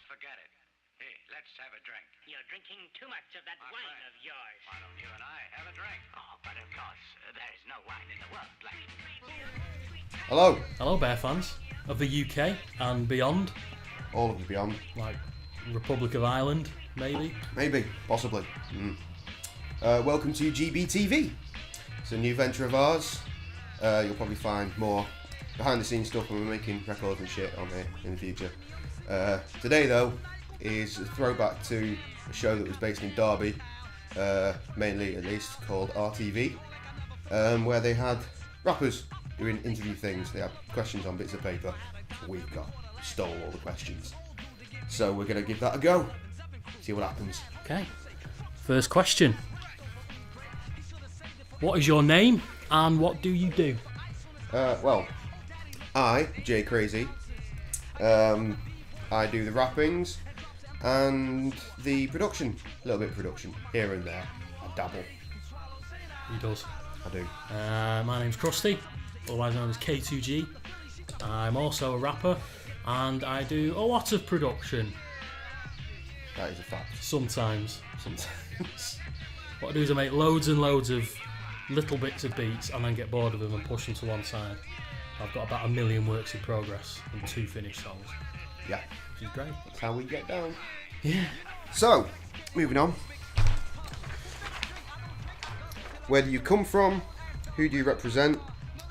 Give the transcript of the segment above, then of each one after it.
forget it. Here, let's have a drink. You're drinking too much of that wine of yours. Why don't you and I have a drink? Oh, but of course, there's no wine in the world like it. Hello. Hello, Bear fans of the UK and beyond. All of the beyond. Like Republic of Ireland, maybe. Maybe, possibly. Welcome to GBTV. It's a new venture of ours. You'll probably find more behind the scenes stuff when we're making records and shit on here in the future. Today though is a throwback to a show that was based in Derby, mainly at least, called RTV, where they had rappers doing interview things. They had questions on bits of paper. We stole all the questions. So we're going to give that a go. See what happens. Okay. First question. What is your name and what do you do? Well, I, J-Cray-Z, I do the rappings and the production, a little bit of production here and there. I dabble. He does. I do. My name's Krusty, otherwise known as K2G. I'm also a rapper and I do a lot of production. That is a fact. Sometimes. Sometimes. What I do is I make loads and loads of little bits of beats and then get bored of them and push them to one side. I've got about 1 million works in progress and 2 finished songs. Yeah. Which is great. That's how we get down. Yeah. So, moving on. Where do you come from? Who do you represent?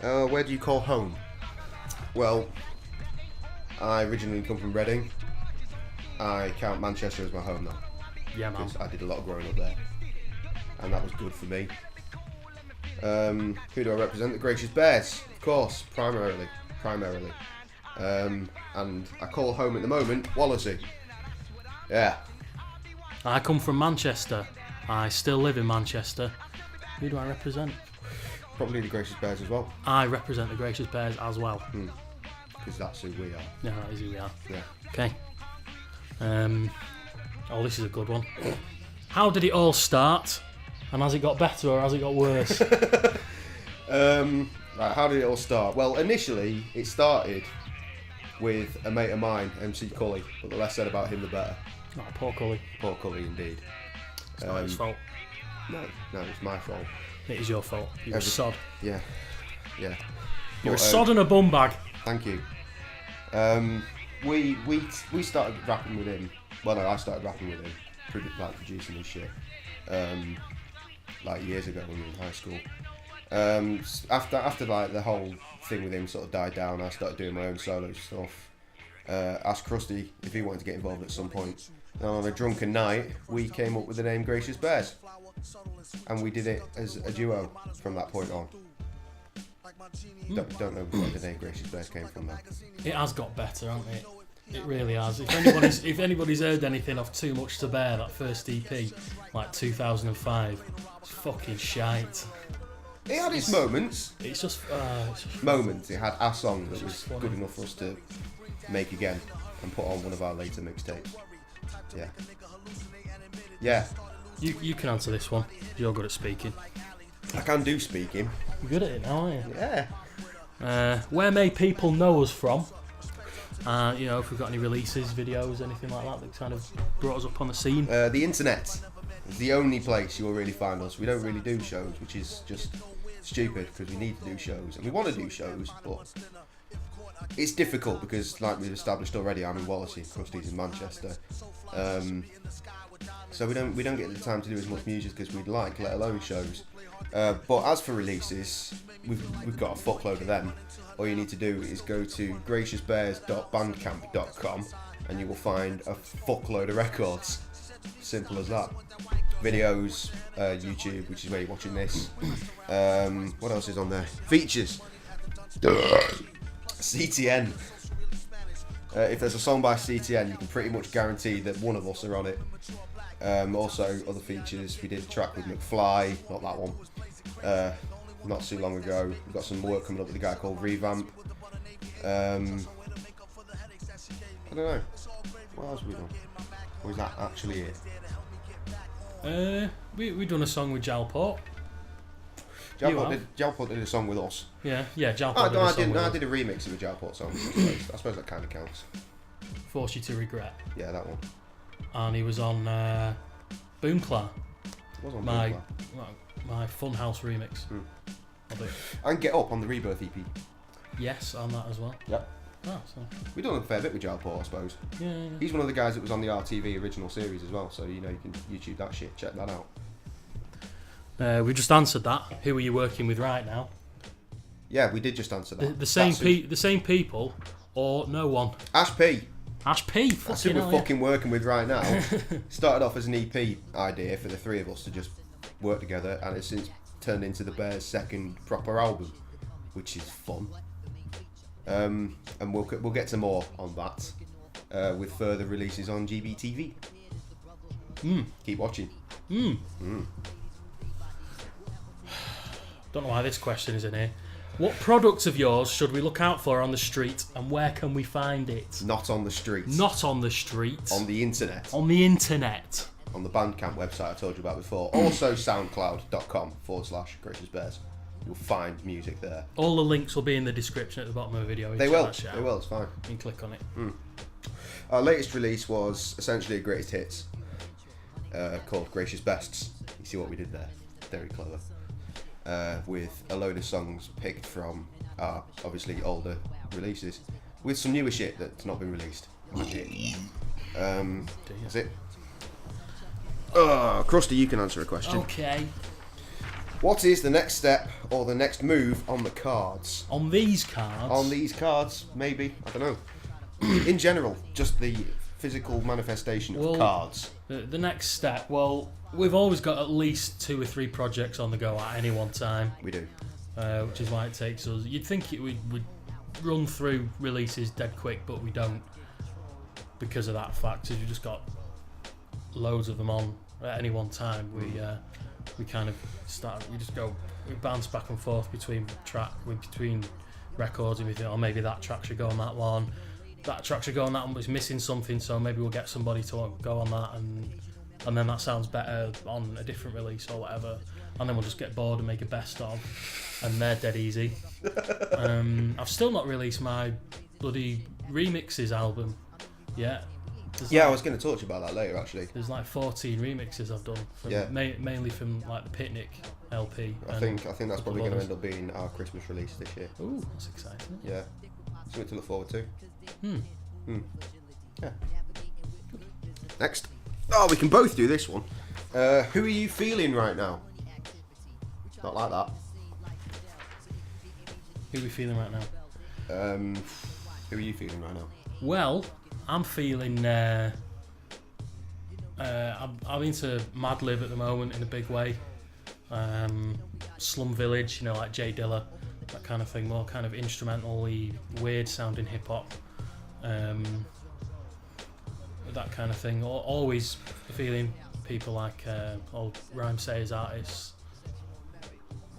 Where do you call home? Well, I originally come from Reading. I count Manchester as my home now. Yeah, man. Because I did a lot of growing up there. And that was good for me. Who do I represent? The Gracious Bears, of course, primarily. And I call home at the moment Wallasey. Yeah. I come from Manchester. I still live in Manchester. Who do I represent? Probably the Gracious Bears as well. I represent the Gracious Bears as well. Because that's who we are. Yeah, that is who we are. Yeah. Okay. Oh, this is a good one. How did it all start? And has it got better or has it got worse? Right, how did it all start? Well, initially, it started with a mate of mine, MC Cully, but the less said about him, the better. Oh, poor Cully. Poor Cully, indeed. It's not his fault. No, it's my fault. It is your fault. You were sod. Yeah. You're a sod and a bum bag. Thank you. We started rapping with him. Well, no, I started rapping with him, producing his shit, like years ago when we were in high school. After like the whole thing with him sort of died down, I started doing my own solo stuff. Asked Krusty if he wanted to get involved at some point. And on a drunken night, we came up with the name Gracious Bears, and we did it as a duo from that point on. Don't know where the name Gracious Bears came from though. It has got better, hasn't it? It really has. If anybody's heard anything of Too Much to Bear, that first EP, like 2005, it's fucking shite. It had its moments. It's just Moments. It had a song that was good enough for us to make again and put on one of our later mixtapes. Yeah. You can answer this one. You're good at speaking. I can do speaking. You're good at it now, aren't you? Yeah. Where may people know us from? If we've got any releases, videos, anything like that kind of brought us up on the scene. The internet is the only place you'll really find us. We don't really do shows, which is just stupid because we need to do shows and we want to do shows, but it's difficult because, like we've established already, I'm in Wallasey, Krusty's in Manchester, so we don't get the time to do as much music as we'd like, let alone shows. But as for releases, we've got a fuckload of them. All you need to do is go to graciousbandcamp.com and you will find a fuckload of records. Simple as that. Videos, YouTube, which is where you're watching this. What else is on there? Features. CTN. If there's a song by CTN, you can pretty much guarantee that one of us are on it. Also, other features. We did a track with McFly, not that one. Not too long ago. We've got some work coming up with a guy called Revamp. I don't know. What else have we done? Or is that actually it? We've done a song with Jalport. Jalport did a song with us. Yeah, Jalport did a song with us. I did a remix of a Jalport song. I suppose that kind of counts. Force You to Regret. Yeah, that one. And he was on Boomclaw. Was on my Boomclaw. my Funhouse remix. Of it. And Get Up on the Rebirth EP. Yes, on that as well. Yep. Oh, so. We've done a fair bit with Jalport, I suppose. Yeah. He's one of the guys that was on the RTV original series as well, so you know you can YouTube that shit, check that out. We just answered that. Who are you working with right now? Yeah, we did just answer that. The same people, or no one? Ash P. Ash P. That's who we're fucking working with right now. Started off as an EP idea for the three of us to just work together, and it's since turned into the Bears' second proper album, which is fun. And we'll get to more on that with further releases on GBTV. Keep watching. Don't know why this question is in here. What products of yours should we look out for on the street, and where can we find it? Not on the street. Not on the street. On the internet. On the internet. On the Bandcamp website I told you about before. Also soundcloud.com/Gracious Bears. You'll find music there. All the links will be in the description at the bottom of the video. They will. They will. It's fine. You can click on it. Our latest release was essentially a greatest hits called Gracious Bests. You see what we did there? Very clever. With a load of songs picked from our obviously older releases, with some newer shit that's not been released. That's it. Krusty, you can answer a question. Okay. What is the next step or the next move on the cards? On these cards? On these cards, maybe. I don't know. In general, just the physical manifestation of cards. The next step, well, we've always got at least 2 or 3 projects on the go at any one time. We do. Which is why it takes us... You'd think we'd run through releases dead quick, but we don't. Because of that fact, we've just got loads of them on at any one time. We kind of start... We just go... We bounce back and forth between records, and we think, oh, maybe that track should go on that one. That track should go on that one, but it's missing something, so maybe we'll get somebody to go on that, and then that sounds better on a different release or whatever, and then we'll just get bored and make a best of, and they're dead easy. I've still not released my bloody remixes album yet. I was going to talk to you about that later, actually. There's like 14 remixes I've done, mainly from like the Picnic LP. I think that's probably going to end up being our Christmas release this year. Ooh, that's exciting. Yeah, something to look forward to. Yeah. Next. Oh, we can both do this one. Who are you feeling right now? Not like that. Who are we feeling right now? Who are you feeling right now? Well, I'm feeling... I'm into Madlib at the moment in a big way. Slum Village, like J Dilla, that kind of thing. More kind of instrumental-y, weird sounding hip-hop. That kind of thing. Always feeling people like old Rhyme Sayers artists,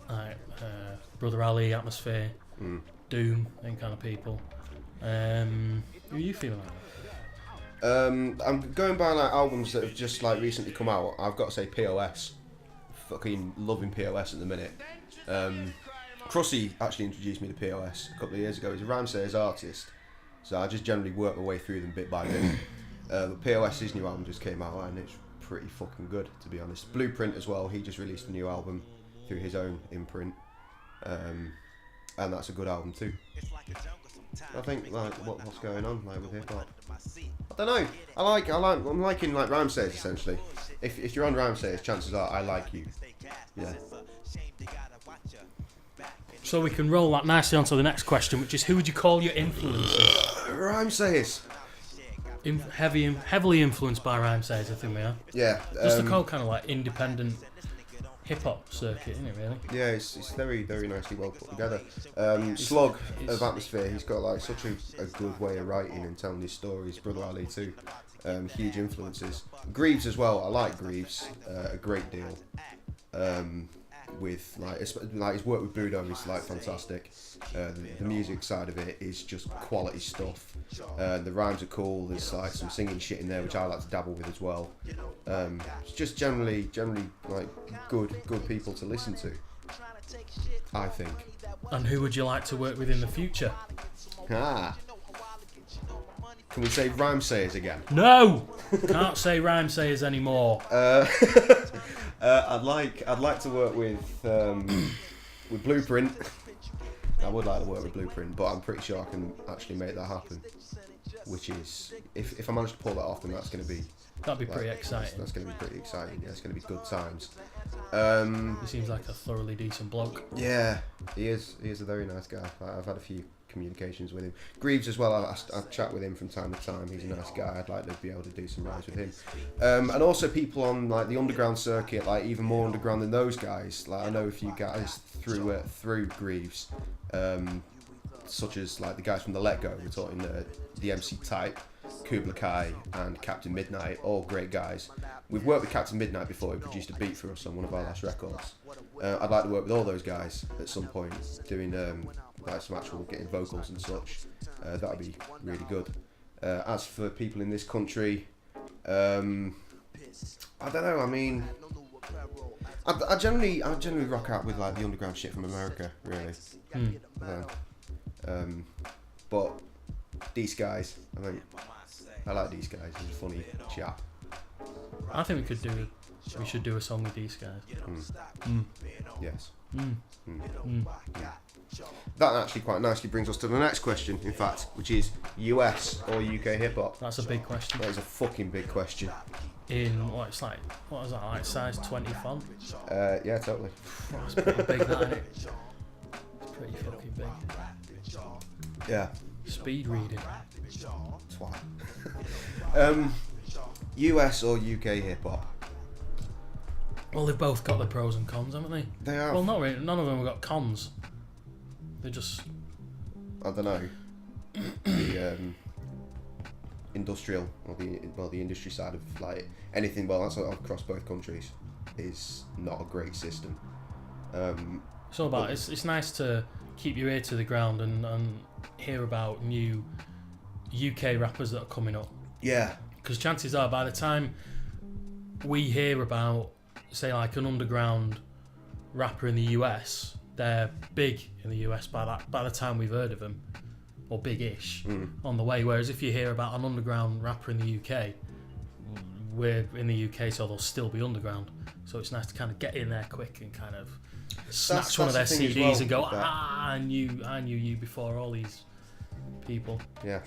like Brother Ali, Atmosphere, Doom, them kind of people. Who are you feeling like? I'm going by like albums that have just like recently come out. I've got to say POS. Fucking loving POS at the minute. Krusty actually introduced me to POS a couple of years ago. He's a Rhyme Sayers artist, so I just generally work my way through them bit by bit. But POS's new album just came out and it's pretty fucking good, to be honest. Blueprint as well, he just released a new album through his own imprint, and that's a good album too. I think like what's going on like with hip hop. I don't know. I'm liking like Rhyme Sayers essentially. If you're on Rhyme Sayers, chances are I like you. Yeah. So we can roll that nicely onto the next question, which is who would you call your influences? Rhyme Sayers. Heavily influenced by Rhyme Sayers, I think we are. Yeah. Just the whole kind of like independent hip hop circuit, isn't it? Really? Yeah, it's very very nicely well put together. Slug of Atmosphere, he's got like such a good way of writing and telling his stories. Brother Ali too, huge influences. Greaves as well. I like Greaves a great deal. With like his work with Bulldog is like fantastic. The music side of it is just quality stuff. The rhymes are cool. There's like some singing shit in there which I like to dabble with as well. It's just generally like good people to listen to, I think. And who would you like to work with in the future? Can we say rhyme sayers again? No! Can't say rhyme sayers anymore. I'd like to work with Blueprint. I would like to work with Blueprint, but I'm pretty sure I can actually make that happen. Which is, if I manage to pull that off, then that's going to be... That'd be pretty exciting. That's going to be pretty exciting. Yeah, it's going to be good times. He seems like a thoroughly decent bloke. Yeah, he is. He is a very nice guy. I've had a few communications with him. Greaves as well. I chat with him from time to time. He's a nice guy. I'd like to be able to do some rides with him. And also people on like the underground circuit, like even more underground than those guys. Like I know a few guys through Greaves, such as like the guys from the Let Go. We're talking the MC Type, Kubla Kai, and Captain Midnight. All great guys. We've worked with Captain Midnight before. He produced a beat for us on one of our last records. I'd like to work with all those guys at some point, doing like some actual getting vocals and such. That'd be really good. As for people in this country, I don't know. I mean, I generally rock out with like the underground shit from America, really. But D-Skys, I like D-Skyz. He's a funny chap. I think we should do a song with D-Skyz. Yes. That actually quite nicely brings us to the next question, in fact, which is US or UK hip hop. That's a big question. That is a fucking big question. In what is that, like size 20 font? Yeah, totally. That's pretty big, that, isn't it? It's pretty fucking big. Yeah. Speed reading. Twat. US or UK hip hop? Well, they've both got their pros and cons, haven't they? They have. Well, not really. None of them have got cons. They just... I don't know. The industrial or the industry side of like anything. Well, that's across both countries is not a great system. It's all about. It's nice to keep your ear to the ground and hear about new UK rappers that are coming up. Yeah. Because chances are, by the time we hear about, say, like an underground rapper in the US, they're big in the US by the time we've heard of them, or big-ish on the way. Whereas if you hear about an underground rapper in the UK, we're in the UK, so they'll still be underground. So it's nice to kind of get in there quick and kind of snatch one of their CDs and go, I knew you before all these people. Yeah,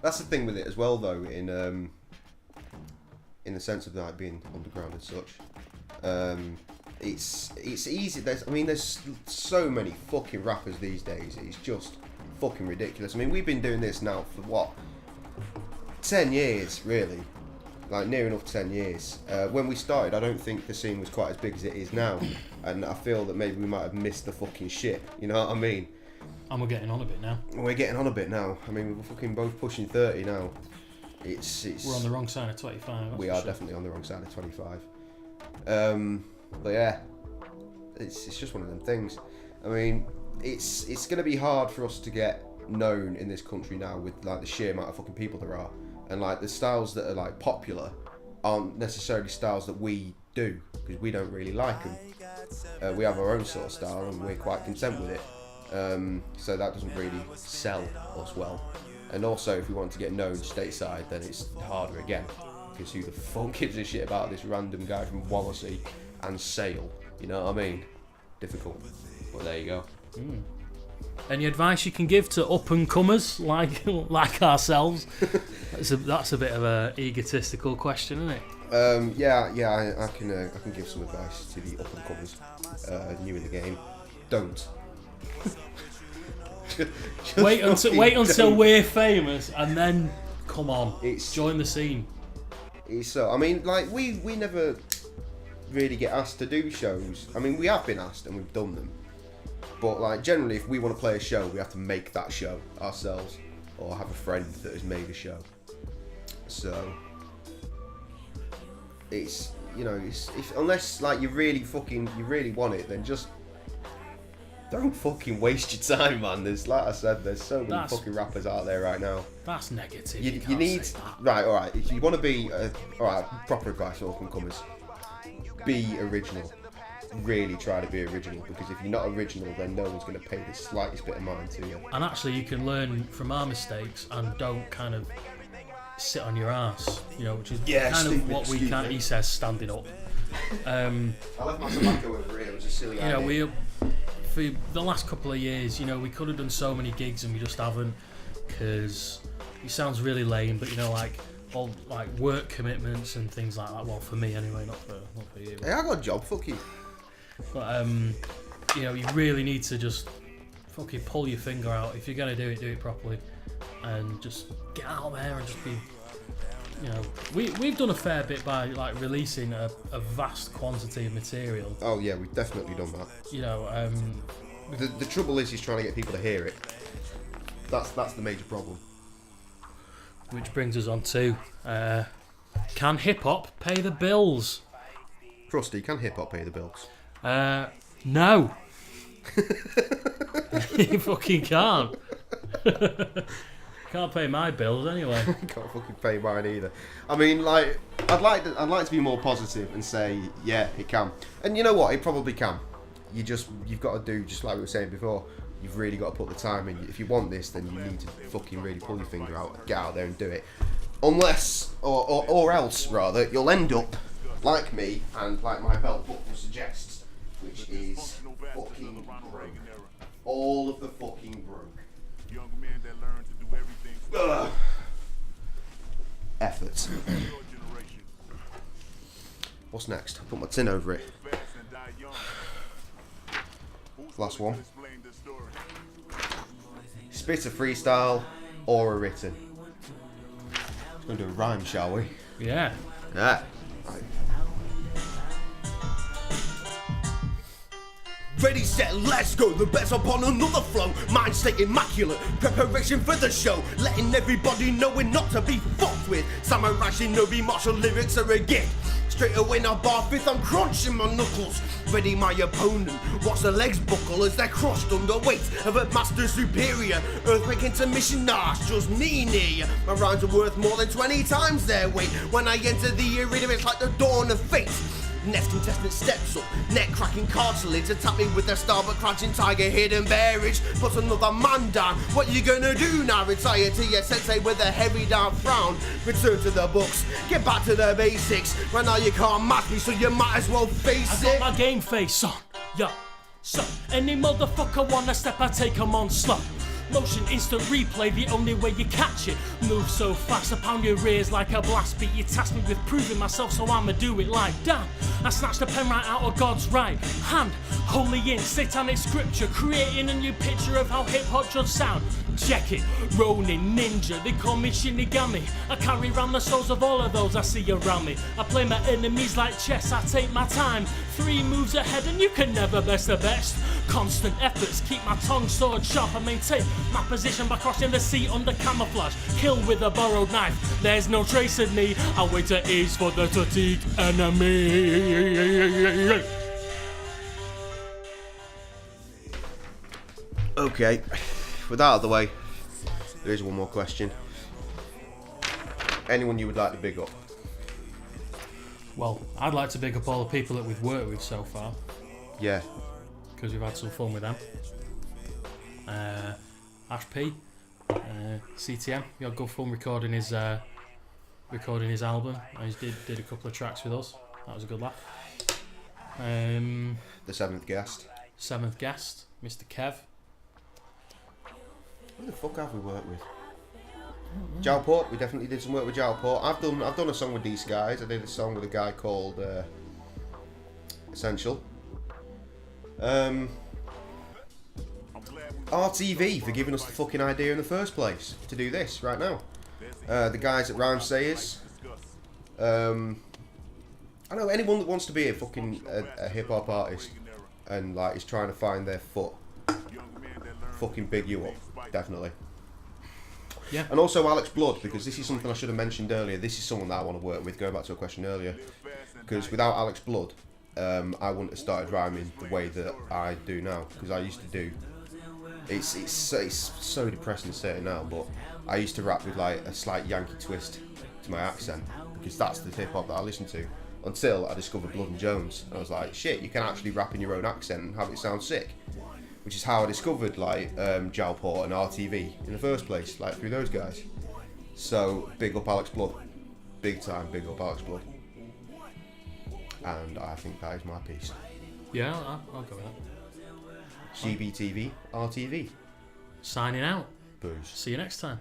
that's the thing with it as well, though. In the sense of like being underground and such, it's easy. There's so many fucking rappers these days. It's just fucking ridiculous. I mean, we've been doing this now for what, 10 years, really. Like near enough 10 years. When we started, I don't think the scene was quite as big as it is now, and I feel that maybe we might have missed the fucking shit. You know what I mean? And we're getting on a bit now. We're getting on a bit now. I mean, we're fucking both pushing 30 now. It's we're on the wrong side of 25. We are definitely on the wrong side of 25. But yeah, it's just one of them things. I mean, it's going to be hard for us to get known in this country now with like the sheer amount of fucking people there are, and like the styles that are like popular aren't necessarily styles that we do because we don't really like them. We have our own sort of style and we're quite content with it. So that doesn't really sell us well. And also, if we want to get known stateside, then it's harder again. Because who the fuck gives a shit about this random guy from Wallasey and Sale? You know what I mean? Difficult. Well, there you go. Any advice you can give to up-and-comers like ourselves? That's a bit of a egotistical question, isn't it? Yeah. I can give some advice to the up-and-comers new in the game. Don't. Wait until we're famous and then come on, join the scene. So I mean, like we never really get asked to do shows. I mean, we have been asked and we've done them, but like generally, if we want to play a show, we have to make that show ourselves or have a friend that has made a show. So it's unless like you really want it, then just don't fucking waste your time, man. There's, like I said, there's so many fucking rappers out there right now. That's negative. You need right, all right. If you want to be all right, proper advice for up-and-comers, be original. Really try to be original, because if you're not original, then no one's going to pay the slightest bit of mind to you. And actually, you can learn from our mistakes and don't kind of sit on your ass, you know, which is Yeah, kind of stupid, what we stupid. can't. He says standing up. I left my tobacco over here. It was a silly You know, idea. for the last couple of years, you know, we could have done so many gigs and we just haven't, because it sounds really lame, but you know, like all like work commitments and things like that. Well, for me anyway, not for you. Hey, I got a job. Fuck you. But you know, you really need to just fucking pull your finger out. If you're gonna do it properly, and just get out there and just be. You know, we've done a fair bit by like releasing a vast quantity of material. Oh yeah, we've definitely done that. You know, The trouble is trying to get people to hear it. That's the major problem. which brings us on to can hip hop pay the bills? Krusty, can hip hop pay the bills? No. You fucking can't. Can't pay my bills anyway. Can't fucking pay mine either. I mean, like, I'd like to be more positive and say, yeah, it can. And you know what? It probably can. You've got to do just like we were saying before. You've really got to put the time in. If you want this, then you need to fucking really pull your finger out, get out there and do it. Unless, or else rather, you'll end up like me and like my belt buckle suggests, which is fucking broke. All of the fucking broke. Young men that learn to do everything Ugh. Efforts. for your generation. What's next? I'll put my tin over it. Fast and die young. Who's Last gonna one. explain the story? Spit a freestyle or a written. Let's go do a rhyme, shall we? Yeah. Yeah. Ready, set, let's go. The bet's upon another flow. Mind state immaculate. Preparation for the show. Letting everybody know we're not to be fucked with. Samurai shinobi martial lyrics are a gift. Straight away now bar fifth, I'm crunching my knuckles. Ready my opponent. Watch the legs buckle as they're crushed under weight of a master superior. Earthquake intermission, nah, it's just me near you. My rhymes are worth more than 20 times their weight. When I enter the arena, it's like the dawn of fate. Next contestant steps up, neck cracking cartilage, attack me with their star but crouching tiger, hidden bearage, puts another man down. What you gonna do now? Retire to your sensei with a heavy down frown. Return to the books, get back to the basics. Right now you can't match me, so you might as well face I it. got my game face on, yo. So, any motherfucker wanna step, I take 'em on slow. Motion instant replay, the only way you catch it. Move so fast, I pound your ears like a blast beat. You task me with proving myself, so I'ma do it like damn. I snatched the pen right out of God's right hand. Holy in satanic scripture, creating a new picture of how hip hop should sound. Check it, Ronin, Ninja, they call me Shinigami. I carry around the souls of all of those I see around me. I play my enemies like chess, I take my time. 3 moves ahead and you can never best the best. Constant efforts keep my tongue sword sharp. I maintain my position by crossing the sea under camouflage. Kill with a borrowed knife, there's no trace of me. I wait at ease for the fatigued enemy. Okay, with that out of the way, there is one more question. Anyone you would like to big up? Well, I'd like to big up all the people that we've worked with so far, Yeah. because we've had some fun with them. Ash P, CTM, we had good fun recording his album. And he did a couple of tracks with us. That was a good laugh. The 7th guest. 7th guest, Mr. Kev. Who the fuck have we worked with? Jalport, we definitely did some work with Jalport. I've done a song with D-Skyz. I did a song with a guy called Essential. RTV for giving us the fucking idea in the first place to do this right now. The guys at Rhyme Sayers. I don't know, anyone that wants to be a fucking a hip hop artist and like is trying to find their foot, fucking big you up, definitely. Yeah. And also Alex Blood, because this is something I should have mentioned earlier. This is someone that I want to work with, going back to a question earlier. Because without Alex Blood, I wouldn't have started rhyming the way that I do now. Because I used to do... It's so depressing to say it now, but I used to rap with like a slight Yankee twist to my accent. Because that's the hip-hop that I listen to. Until I discovered Blood and Jones. And I was like, shit, you can actually rap in your own accent and have it sound sick. Which is how I discovered like Jalport and RTV in the first place, like through those guys. So big up Alex Blood, big time big up Alex Blood, and I think that is my piece. Yeah, I'll go with that. GBTV RTV. Signing out. Booze. See you next time.